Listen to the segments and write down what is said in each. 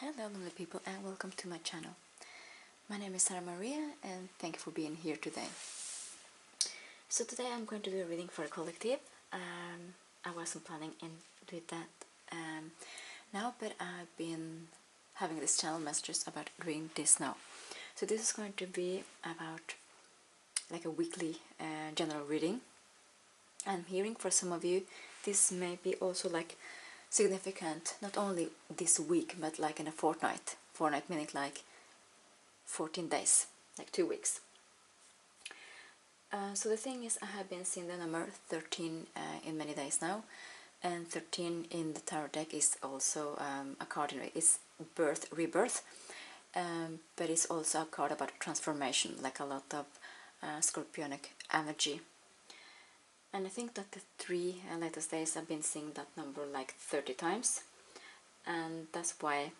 Hello lovely people and welcome to my channel. My name is Sarah Maria and thank you for being here today. So today I'm going to do a reading for a collective. I wasn't planning to do that now, but I've been having this channel messages about doing this now. So this is going to be about like a weekly general reading. I'm hearing for some of you this may be also like significant, not only this week, but like in a fortnight. Fortnight meaning like 14 days, like 2 weeks. So the thing is, I have been seeing the number 13 in many days now, and 13 in the tarot deck is also a card, it's birth, rebirth, but it's also a card about transformation, like a lot of scorpionic energy. And I think that the 3 latest days I've been seeing that number like 30 times, and that's why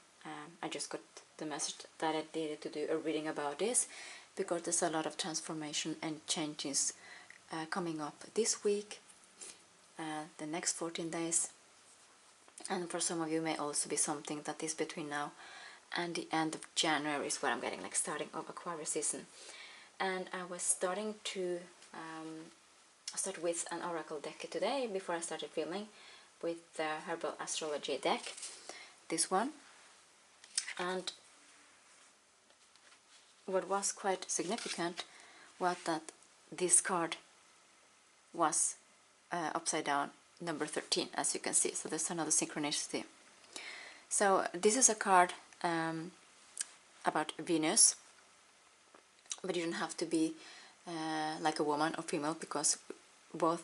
I just got the message that I needed to do a reading about this, because there's a lot of transformation and changes coming up this week, the next 14 days, and for some of you may also be something that is between now and the end of January is what I'm getting, like starting of Aquarius season. And I was starting to start with an oracle deck today before I started filming with the Herbal astrology deck, this one. And what was quite significant was that this card was upside down, number 13, as you can see. So there's another synchronicity. So this is a card about Venus, but you don't have to be like a woman or female, because both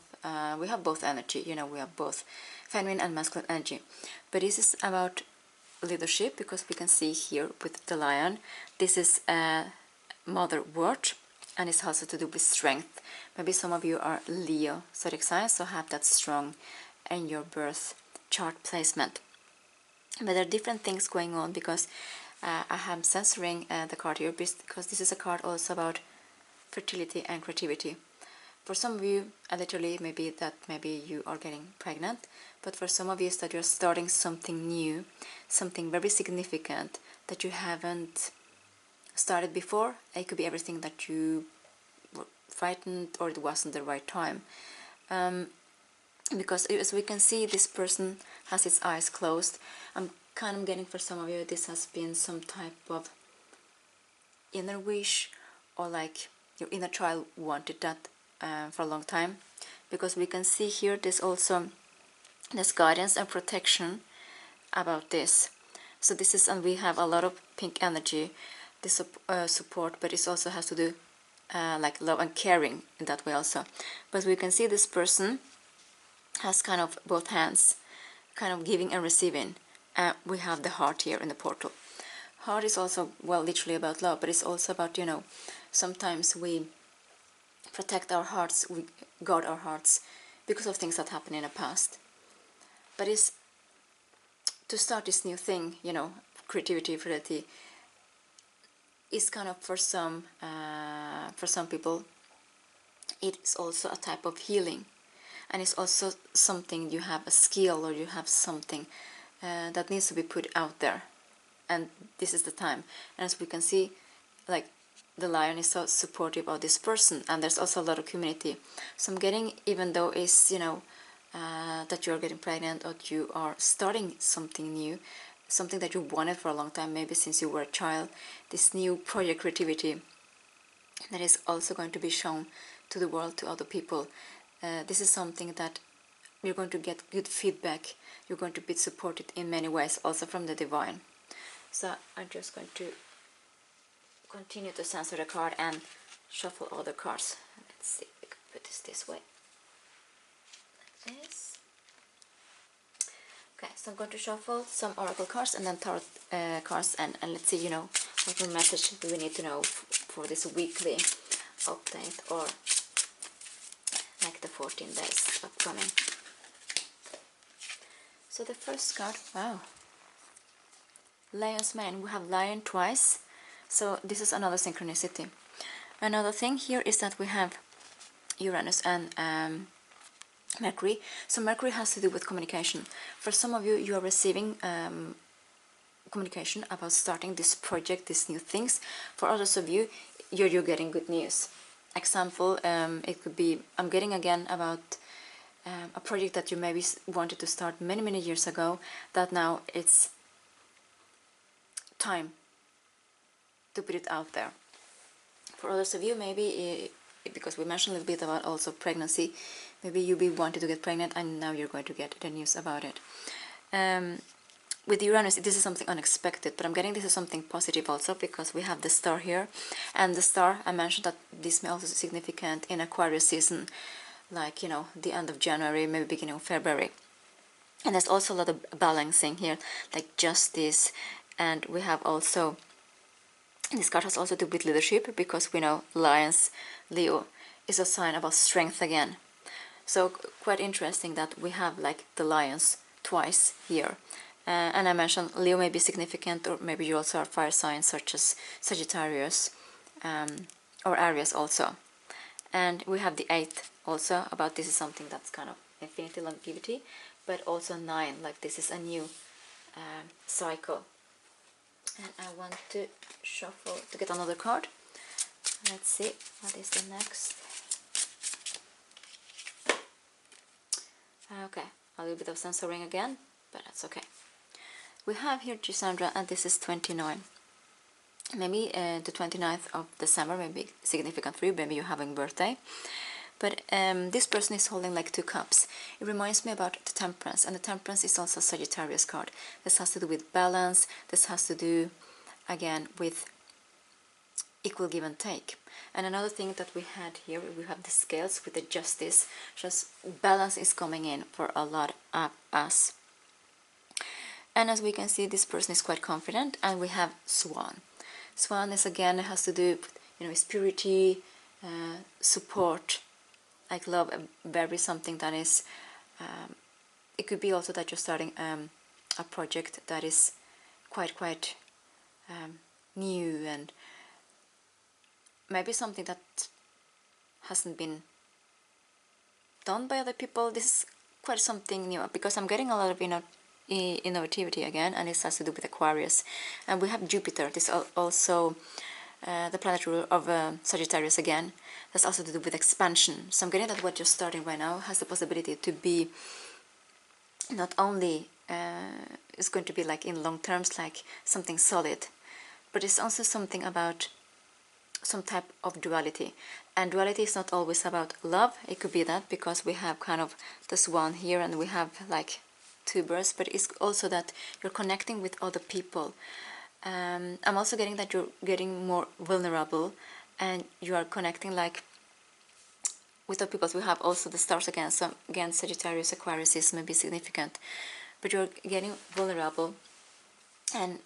we have both energy, we have both feminine and masculine energy. But this is about leadership, because we can see here with the lion, this is mother word, and it's also to do with strength. Maybe some of you are Leo zodiac signs, so have that strong in your birth chart placement. But there are different things going on, because I am censoring the card here, because this is a card also about fertility and creativity. For some of you, literally, maybe you are getting pregnant, but for some of you, it's that you're starting something new, something very significant that you haven't started before. It could be everything that you were frightened, or it wasn't the right time. Because as we can see, this person has his eyes closed. I'm kind of getting, for some of you, this has been some type of inner wish, or like your inner child wanted that for a long time, because we can see here there's guidance and protection about this. So this is, and we have a lot of pink energy, this support, but it also has to do like love and caring in that way also. But we can see this person has kind of both hands, kind of giving and receiving. We have the heart here in the portal. Heart is also, well, literally about love, but it's also about, sometimes we protect our hearts, we guard our hearts because of things that happened in the past. But it's to start this new thing, creativity, fertility, is kind of for some people, it's also a type of healing, and it's also something you have a skill, or you have something that needs to be put out there, and this is the time. And as we can see, like, the lion is so supportive of this person, and there's also a lot of community. So I'm getting, even though it's that you're getting pregnant, or you are starting something new, something that you wanted for a long time, maybe since you were a child, this new project creativity that is also going to be shown to the world, to other people. This is something that you're going to get good feedback, you're going to be supported in many ways, also from the divine. So I'm just going to continue to censor the card and shuffle all the cards. Let's see if we can put this way, like this. Okay, so I'm going to shuffle some oracle cards and then tarot cards, and let's see, what message do we need to know for this weekly update, or like the 14 days upcoming. So the first card, wow, Lion's Mane. We have lion twice, so this is another synchronicity. Another thing here is that we have Uranus and Mercury. So Mercury has to do with communication. For some of you, you are receiving communication about starting this project, these new things. For others of you, you're getting good news. Example, it could be, I'm getting again about a project that you maybe wanted to start many years ago, that now it's time to put it out there. For others of you, maybe because we mentioned a little bit about also pregnancy, maybe you wanted to get pregnant and now you're going to get the news about it. With Uranus, this is something unexpected, but I'm getting this is something positive also, because we have the star here, and the star, I mentioned that this may also be significant in Aquarius season, like, you know, the end of January, maybe beginning of February. And there's also a lot of balancing here, like justice, and we have also, this card has also to do with leadership, because we know Lions, Leo, is a sign about strength again. So quite interesting that we have like the Lions twice here. And I mentioned Leo may be significant, or maybe you also are fire signs such as Sagittarius or Aries also. And we have the 8th also, about this is something that's kind of infinity, longevity, but also 9, like this is a new cycle. And I want to shuffle to get another card. Let's see, what is the next? Okay, a little bit of censoring again, but that's okay. We have here Gisandra, and this is 29. Maybe the 29th of December may be significant for you, maybe you're having birthday. But this person is holding like 2 cups. It reminds me about the Temperance, and the Temperance is also a Sagittarius card. This has to do with balance, this has to do again with equal give and take. And another thing that we had here, we have the scales with the justice, just balance is coming in for a lot of us. And as we can see, this person is quite confident, and we have Swan. Swan is again, has to do with, you know, purity, support, like love, very something that is, it could be also that you're starting a project that is quite new, and maybe something that hasn't been done by other people. This is quite something new, because I'm getting a lot of innovativity again, and it has to do with Aquarius. And we have Jupiter, this also the planet ruler of Sagittarius again. That's also to do with expansion. So I'm getting that what you're starting right now has the possibility to be not only it's going to be like in long terms, like something solid, but it's also something about some type of duality. And duality is not always about love. It could be that, because we have kind of the Swan here, and we have like 2 birds, but it's also that you're connecting with other people. I'm also getting that you're getting more vulnerable, and you are connecting like with other people. We have also the stars again, so again Sagittarius, Aquarius is maybe significant, but you're getting vulnerable, and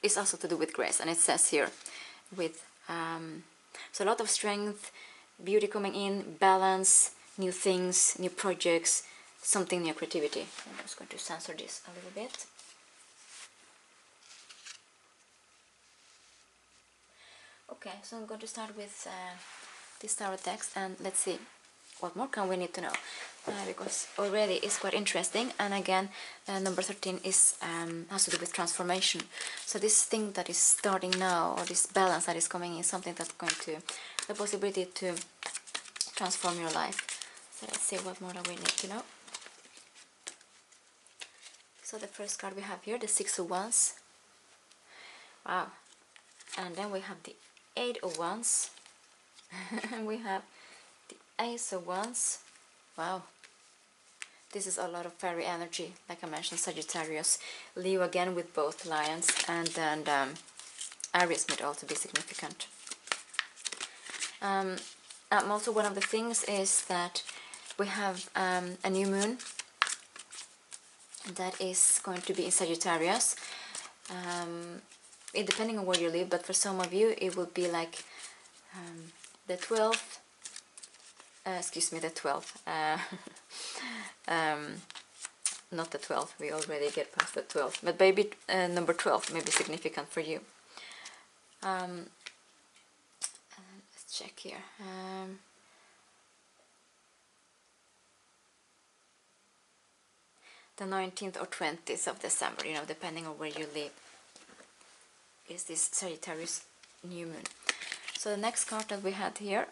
it's also to do with grace. And it says here with so a lot of strength, beauty coming in, balance, new things, new projects, something new, creativity. I'm just going to censor this a little bit. Okay, so I'm going to start with this tarot text, and let's see what more can we need to know, because already it's quite interesting. And again, number 13 is has to do with transformation. So this thing that is starting now, or this balance that is coming in, something that's going to, the possibility to transform your life. So let's see what more do we need to know. So the first card we have here, the 6 of Wands. Wow. And then we have the 8 of Wands. And we have the Ace of Wands. Wow. This is a lot of fairy energy, like I mentioned, Sagittarius. Leo again with both Lions, and then Aries might also be significant. Also one of the things is that we have a new moon that is going to be in Sagittarius. Depending on where you live, but for some of you it will be like the 12th, excuse me, the 12th, not the 12th, we already get past the 12th, but maybe number 12 may be significant for you. Let's check here. The 19th or 20th of December, you know, depending on where you live. is this Sagittarius new moon. So the next card that we had here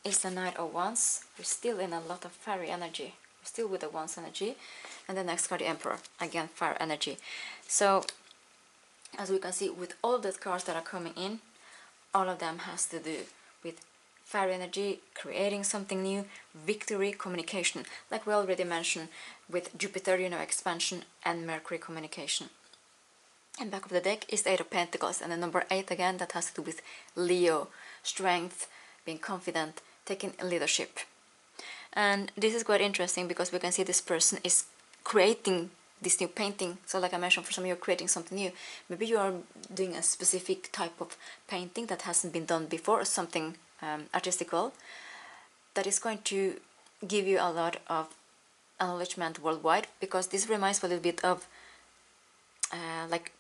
is the Knight of Wands. We're still in a lot of fiery energy. We're still with the Wands energy. And the next card, the Emperor. Again, fire energy. So, as we can see, with all of the cards that are coming in, all of them has to do with fire energy, creating something new, victory, communication. Like we already mentioned with Jupiter, you know, expansion, and Mercury, communication. And back of the deck is the Eight of Pentacles, and the number 8 again, that has to do with Leo, strength, being confident, taking leadership. And this is quite interesting because we can see this person is creating this new painting. So like I mentioned, for some of you are creating something new. Maybe you are doing a specific type of painting that hasn't been done before, or something artistical, that is going to give you a lot of acknowledgement worldwide, because this reminds me a little bit of like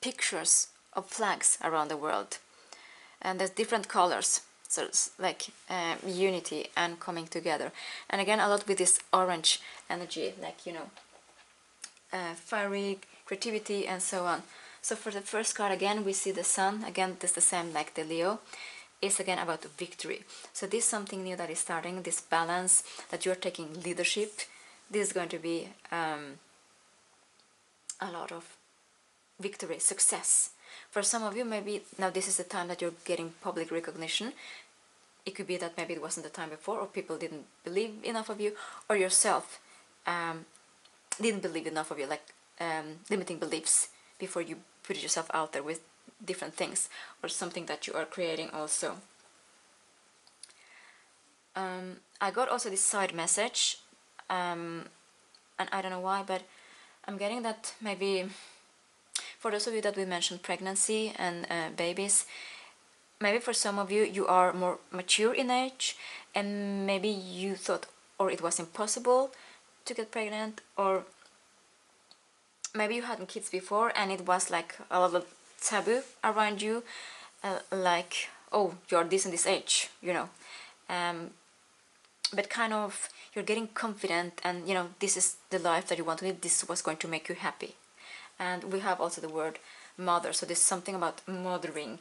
pictures of flags around the world, and there's different colors, so it's like unity and coming together. And again, a lot with this orange energy, like, you know, fiery creativity and so on. So for the first card, again we see the Sun. Again, this is the same like the Leo. It's again about victory. So this is something new that is starting, this balance, that you're taking leadership. This is going to be a lot of victory, success. For some of you, maybe now this is the time that you're getting public recognition. It could be that maybe it wasn't the time before, or people didn't believe enough of you, or yourself didn't believe enough of you, like limiting beliefs before you put yourself out there with different things, or something that you are creating also. I got also this side message, and I don't know why, but I'm getting that maybe for those of you that we mentioned pregnancy and babies, maybe for some of you, you are more mature in age, and maybe you thought, or it was impossible to get pregnant, or maybe you hadn't kids before and it was like a lot of taboo around you, like, oh, you're this and this age, you know. But kind of you're getting confident, and you know, this is the life that you want to live, this is what's going to make you happy. And we have also the word mother, so there's something about mothering,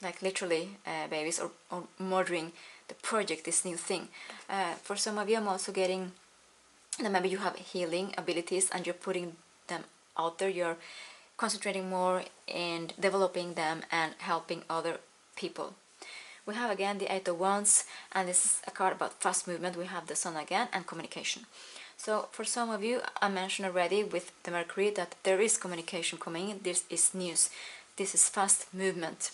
like literally babies, or mothering the project, this new thing. For some of you, I'm also getting that maybe you have healing abilities and you're putting them out there, you're concentrating more in developing them and helping other people. We have again the Eight of Wands, and this is a card about fast movement. We have the Sun again, and communication. So for some of you, I mentioned already with the Mercury that there is communication coming in. This is news. This is fast movement.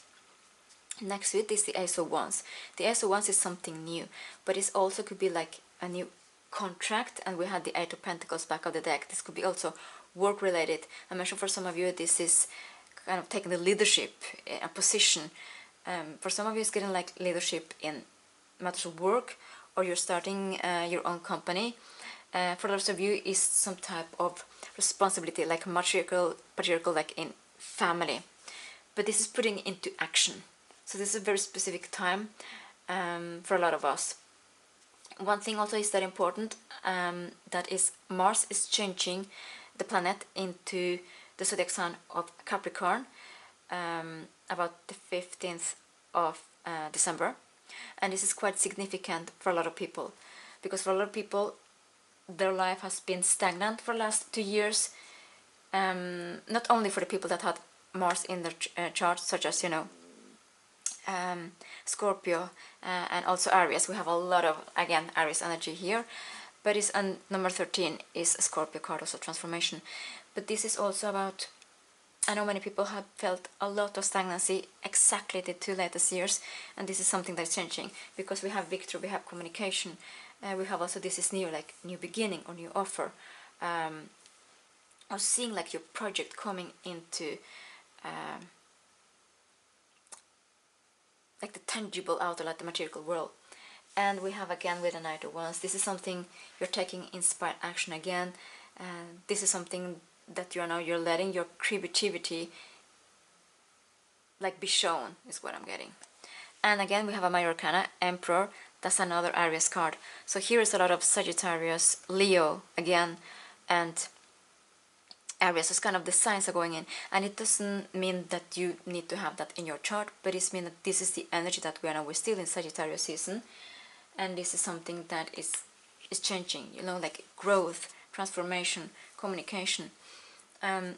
Next to it is the Ace of Wands. The Ace of Wands is something new, but it also could be like a new contract. And we had the Eight of Pentacles back of the deck. This could be also work related. I mentioned for some of you this is kind of taking the leadership, a position. For some of you, it's getting like leadership in matters of work, or you're starting your own company. For others of you, is some type of responsibility, like patriarchal, like in family. But this is putting into action. So this is a very specific time for a lot of us. One thing also is that important, that is Mars is changing the planet into the zodiac sign of Capricorn about the 15th of December. And this is quite significant for a lot of people, because for a lot of people, their life has been stagnant for the last 2 years. Not only for the people that had Mars in their chart, such as, you know, Scorpio and also Aries. We have a lot of, again, Aries energy here, but it's number 13 is a Scorpio card, also transformation. But this is also about, I know many people have felt a lot of stagnancy exactly the 2 latest years, and this is something that's changing, because we have victory, we have communication, we have also this is new, like new beginning or new offer, or seeing like your project coming into like the tangible outer, like the material world. And we have again with the Knight of Wands, this is something you're taking inspired action again, and this is something that you're letting your creativity like be shown, is what I'm getting. And again we have a Major Arcana, Emperor. That's another Aries card. So here is a lot of Sagittarius, Leo again, and areas. So it's kind of the signs are going in, and it doesn't mean that you need to have that in your chart, but it means that this is the energy that we are now. We're still in Sagittarius season, and this is something that is changing, you know, like growth, transformation, communication. And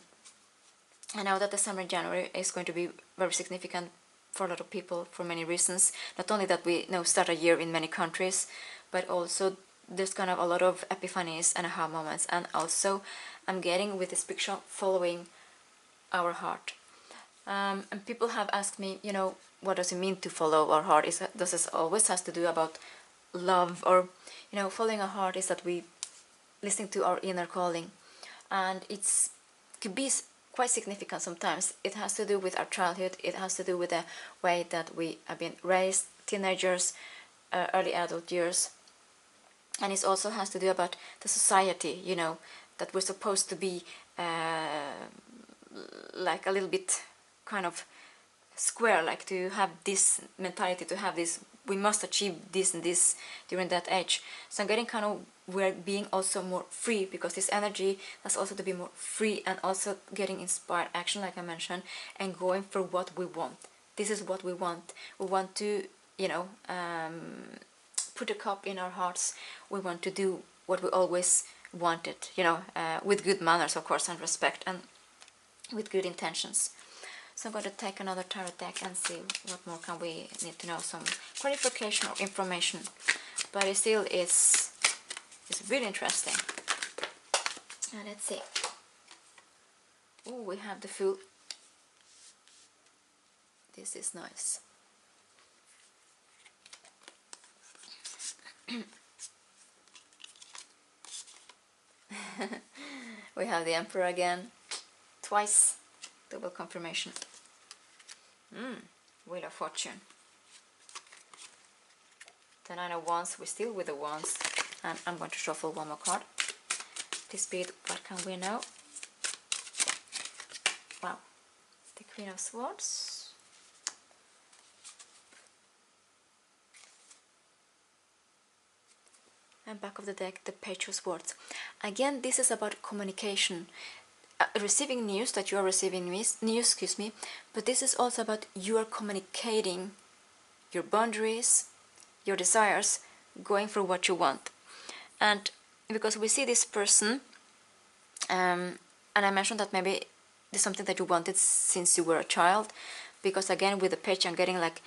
now that December and January is going to be very significant for a lot of people for many reasons. Not only that we now start a year in many countries, but also there's kind of a lot of epiphanies and aha moments. And also I'm getting with this picture following our heart. And people have asked me, you know, what does it mean to follow our heart? Does this always has to do about love? Or, you know, following our heart is that we listening to our inner calling. And it's could be quite significant sometimes. It has to do with our childhood. It has to do with the way that we have been raised, teenagers, early adult years. And it also has to do about the society, you know, that we're supposed to be like a little bit kind of square, like to have this mentality, to have this, we must achieve this and this during that age. So I'm getting kind of, we're being also more free, because this energy has also to be more free, and also getting inspired action, like I mentioned, and going for what we want. This is what we want. We want to, you know, put a cup in our hearts. We want to do what we always wanted, you know, with good manners, of course, and respect, and with good intentions. So I'm going to take another tarot deck and see what more can we need to know, some clarification or information. But it still is really interesting. And let's see. Oh, we have the Fool. This is nice. We have the Emperor again, twice, double confirmation. Wheel of Fortune. The Nine of Wands, we're still with the Wands, and I'm going to shuffle one more card. Please Spirit, what can we know? Wow, the Queen of Swords. And back of the deck, the Page of Swords. Again, this is about communication. Receiving news, that you are receiving news, excuse me, but this is also about you are communicating your boundaries, your desires, going for what you want. And because we see this person, and I mentioned that maybe it's something that you wanted since you were a child, because again with the Page I'm getting like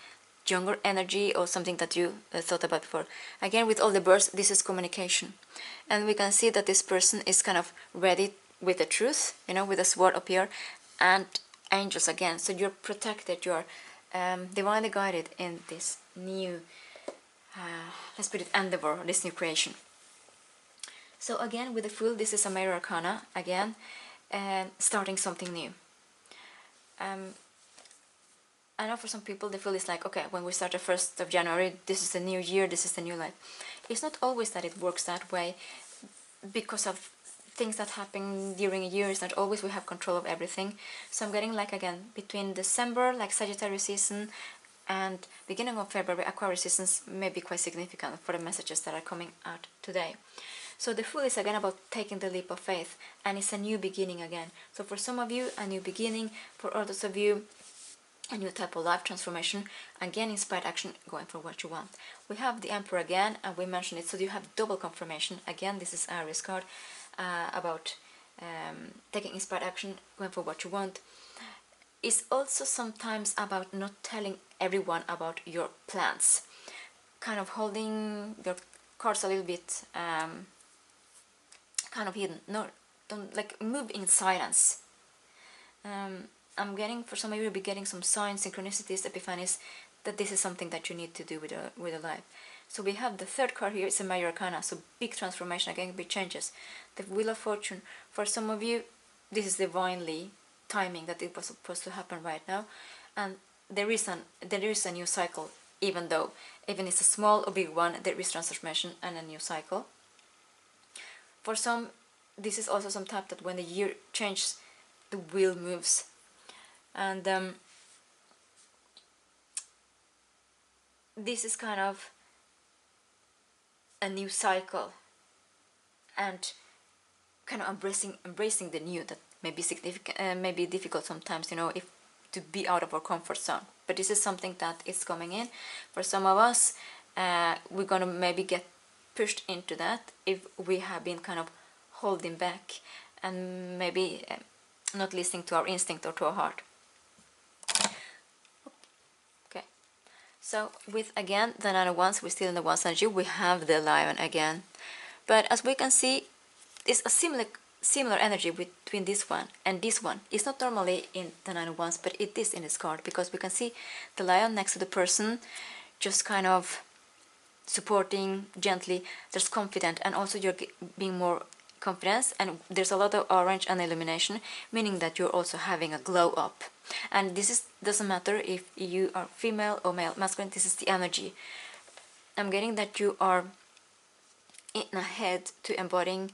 younger energy, or something that you thought about before. Again with all the birds, this is communication, and we can see that this person is kind of ready with the truth, you know, with the sword up here, and angels again. So you're protected, you're divinely guided in this new, let's put it, endeavor, this new creation. So again with the Fool, this is a Major Arcana, again, starting something new. I know for some people the Fool is like, okay, when we start the 1st of January, this is the new year, this is the new life. It's not always that it works that way, because of things that happen during a year. It's not always we have control of everything. So I'm getting like, again, between December, like Sagittarius season, and beginning of February, Aquarius seasons may be quite significant for the messages that are coming out today. So the Fool is again about taking the leap of faith, and it's a new beginning again. So for some of you, a new beginning. For others of you, a new type of life transformation, again inspired action, going for what you want. We have the Emperor again, and we mentioned it, so you have double confirmation. Again, this is Aries card, about taking inspired action, going for what you want. It's also sometimes about not telling everyone about your plans, kind of holding your cards a little bit kind of hidden. No, don't, like, move in silence. I'm getting, for some of you, you'll be getting some signs, synchronicities, epiphanies, that this is something that you need to do with your life. So we have the third card here, it's a Major Arcana, so big transformation, again, big changes. The Wheel of Fortune, for some of you, this is divinely timing that it was supposed to happen right now, and there is a new cycle, even it's a small or big one, there is transformation and a new cycle. For some, this is also some type that when the year changes, the wheel moves. And this is kind of a new cycle, and kind of embracing the new, that maybe significant, maybe difficult sometimes, you know, if to be out of our comfort zone. But this is something that is coming in. For some of us, we're gonna maybe get pushed into that if we have been kind of holding back and maybe not listening to our instinct or to our heart. Okay, so with again the Nine of Wands, we're still in the Wands energy. We have the Lion again, but as we can see, it's a similar energy between this one and this one. It's not normally in the Nine of Wands, but it is in this card, because we can see the Lion next to the person, just kind of supporting gently. There's confident, and also you're being more confidence, and there's a lot of orange and illumination, meaning that you're also having a glow up. And this is doesn't matter if you are female or male, masculine. This is the energy. I'm getting that you are in ahead to embodying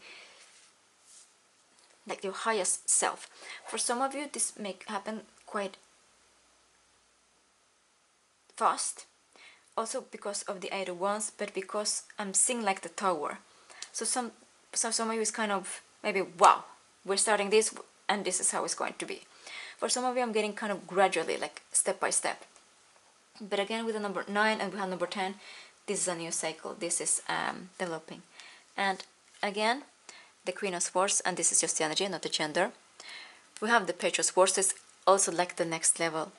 like your highest self. For some of you, this may happen quite fast, also because of the Eight of Wands, but because I'm seeing like the Tower. So some of you is kind of maybe, wow, we're starting this and this is how it's going to be. For some of you, I'm getting kind of gradually, like step by step. But again, with the number 9 and we have number 10, this is a new cycle. This is developing. And again, the Queen of Swords, and this is just the energy, not the gender. We have the Page of Swords. It's also like the next level.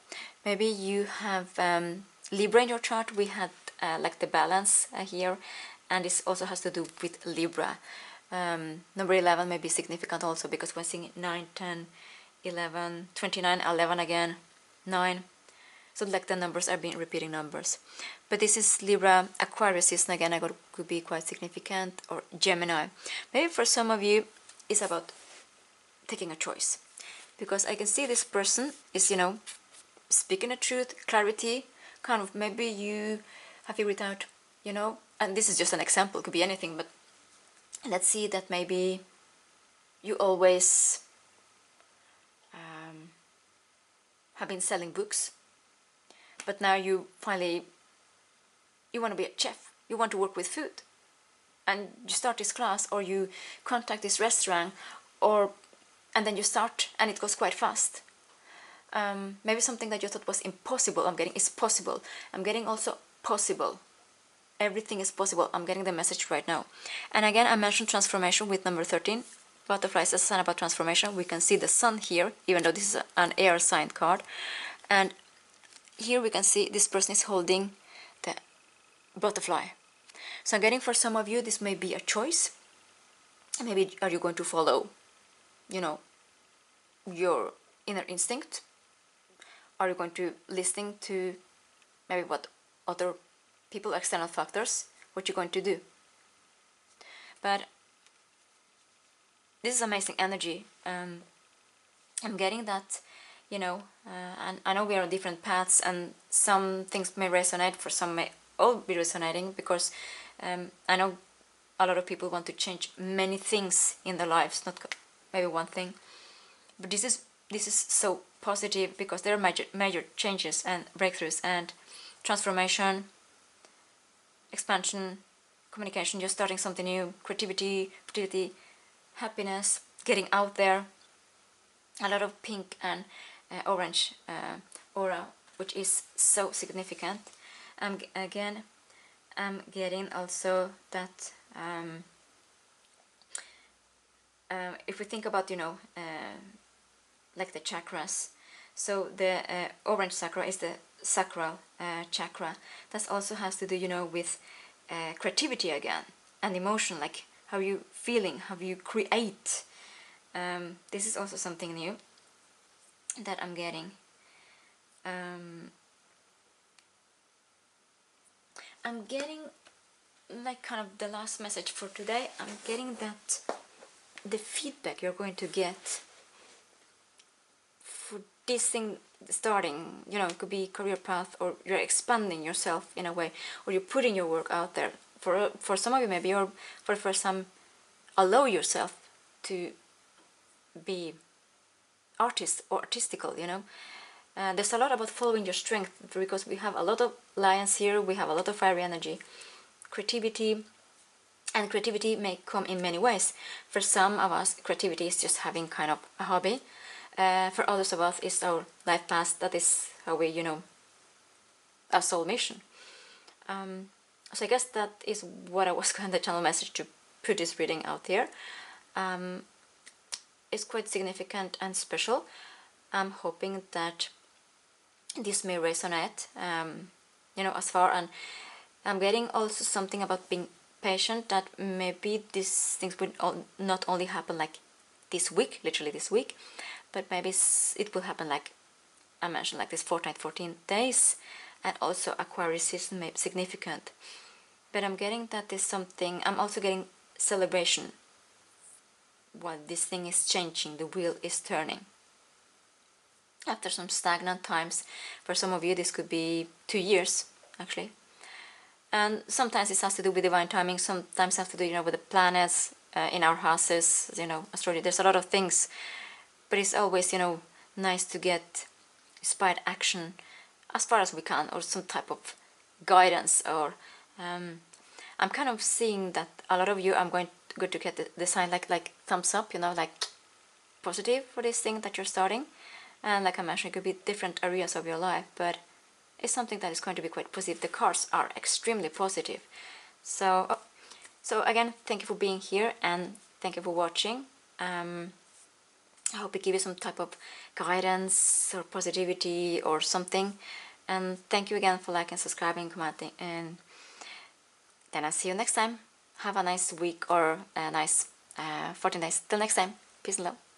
Maybe you have Libra in your chart. We had like the balance here, and this also has to do with Libra. Number 11 may be significant also, because we're seeing 9, 10, 11, 29, 11 again, 9. So like the numbers are being repeating numbers. But this is Libra, Aquarius season again. I got could be quite significant, or Gemini. Maybe for some of you it's about taking a choice, because I can see this person is, you know, speaking the truth, clarity, kind of maybe you have figured out, you know, and this is just an example, it could be anything, but let's see that maybe you always have been selling books, but now you finally, you want to be a chef, you want to work with food, and you start this class, or you contact this restaurant, and then you start, and it goes quite fast. Maybe something that you thought was impossible, I'm getting is possible. I'm getting also possible. Everything is possible. I'm getting the message right now. And again, I mentioned transformation with number 13. Butterfly is a sign about transformation. We can see the sun here, even though this is an air sign card. And here we can see this person is holding the butterfly. So I'm getting for some of you, this may be a choice. Maybe are you going to follow, you know, your inner instinct? Are you going to listen to maybe what other people, external factors, what you're going to do? But this is amazing energy. I'm getting that, you know, and I know we are on different paths, and some things may resonate, for some may all be resonating, because I know a lot of people want to change many things in their lives, not maybe one thing. But this is so positive, because there are major changes and breakthroughs and transformation, expansion, communication, just starting something new, creativity, fertility, happiness, getting out there. A lot of pink and orange aura, which is so significant. Again, I'm getting also that if we think about, you know, like the chakras, so the orange chakra is the sacral chakra. That also has to do, you know, with creativity again, and emotion, like how you feeling, how you create. This is also something new that I'm getting. I'm getting like kind of the last message for today. I'm getting that the feedback you're going to get for this thing starting, you know, it could be career path, or you're expanding yourself in a way, or you're putting your work out there. For some of you, maybe you're for the first time allow yourself to be artist or artistical, you know. There's a lot about following your strength, because we have a lot of lions here, we have a lot of fiery energy, creativity, And creativity may come in many ways. For some of us, creativity is just having kind of a hobby. For others of us, it's our life path. That is how we, our soul mission. So I guess that is what I was going to channel message to put this reading out here. It's quite significant and special. I'm hoping that this may resonate, as far. And I'm getting also something about being patient, that maybe these things would not only happen like this week, literally this week, but maybe it will happen like I mentioned, like this fortnight, 14 days, and also Aquarius season may be significant. But I'm getting that there's something, I'm also getting celebration. While this thing is changing, the wheel is turning. After some stagnant times, for some of you this could be 2 years actually. And sometimes this has to do with divine timing, sometimes has to do, with the planets in our houses, astrology. There's a lot of things, but it's always, nice to get inspired action as far as we can, or some type of guidance, or I'm kind of seeing that a lot of you, I'm going to get the sign like thumbs up, like positive for this thing that you're starting. And like I mentioned, it could be different areas of your life, but it's something that is going to be quite positive. The cards are extremely positive. So again, thank you for being here, and thank you for watching. I hope it gives you some type of guidance or positivity or something. And thank you again for liking, subscribing, commenting, and then I'll see you next time. Have a nice week or a nice 14 days. Till next time. Peace and love.